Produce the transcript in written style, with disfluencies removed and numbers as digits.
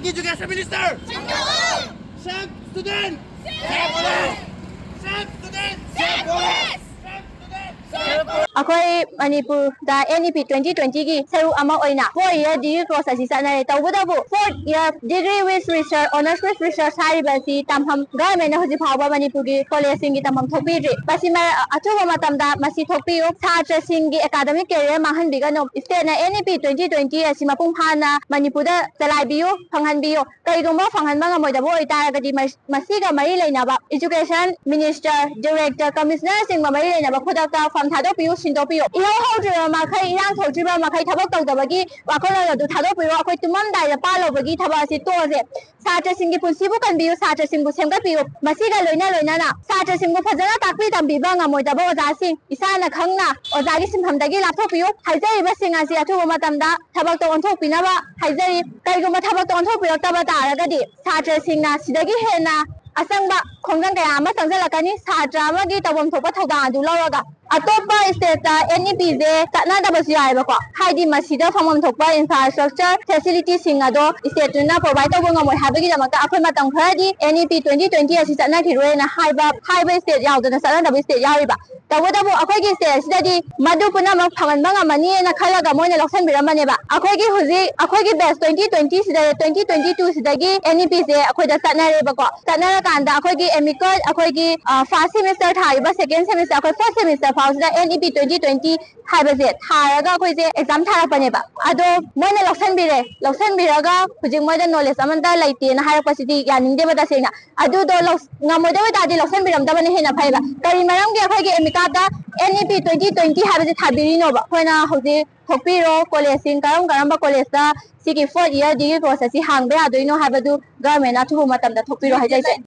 Education Minister! Save student! Save police! Save student! Save police! Akwai Manipur da NEP 2020 gi saru ama oina 4-year degree course asi sanare tawbudabu 4th year degree with research honors with research haribasi tamham government na hoji phawba Manipur gi college singi tamham thokpidri basima athuba matamda masi thokpiyu chhatra singi academic career mahan bigano state na NEP 2020 asi mapung phana Manipur da chalaibiyu phanghanbiyu kaigumba phanghanba ngamoidabu oitaragadi masiga mari leinaba education minister director commissioner singba mari leinaba khodakta form thadokpiyu Sindopiyo. Iho hodra makai irang thojriba makai thabak tawdabagi wakola du thadopiyo akoi tumamdai da palobagi thabasi toje satra singi punsibu kanbiyu satra singbu semgatpiyu masiga loina na satra singbu phajana takpi tambiba ngamoidaba ojasing isana khangna ojagi simhamdagi lapthopiyu haijariba singasi athuba matamda thabak to onthokpinaba haijari kaiguma thabak to onthokpirokaba taragadi satra singna sidagi hena asangba khongjang kaya ama sangjalakani satra amagi tabom thopa thawdang adu lawraga atopa state NEP je tatna da basu yai ba ko haidi masida famam thokpa infrastructure facility singado state na provide to ngam moi habagi da maka akhoi matam khadi NEP 2020 asi tatna thiroi na haiba state yaudana satna da state yawi ba tawadabu akhoi gi state sidadi madu puna mak phaman banga mani na khalaga moina loksan biramane ba akhoi gi huji akhoi gi best 2020 sida 2022 sidagi NEP je akhoi da satna re ba ko satna kanda akhoi gi amical akhoi gi first semester thaiba second semester akhoi first semester फाउसदा NEP 2020 हाइबसे थारागा अखोइसे exam थारापने बा अदो मोने Luxon बिरागा हुजिक मोइदा knowledge अमंता लाइते ना हारपसिति यानिंदे बदा सेना अदो दो ngамोदे बदादि लक्सन बिरम दबने हेना फाइबा करि मरम गे अखोइगे एमिकादा NEP 2020 हाइबसे थाबिरिनो बा खोइना हुजि थोपिरो कॉलेज सिंग करम कॉलेज दा सिगी 4th year डिग्री कोर्स असि हांबे आदोइनो हाइबदु गवर्नमेंट अथुबु मतमदा थोपिरो हाइजाइसे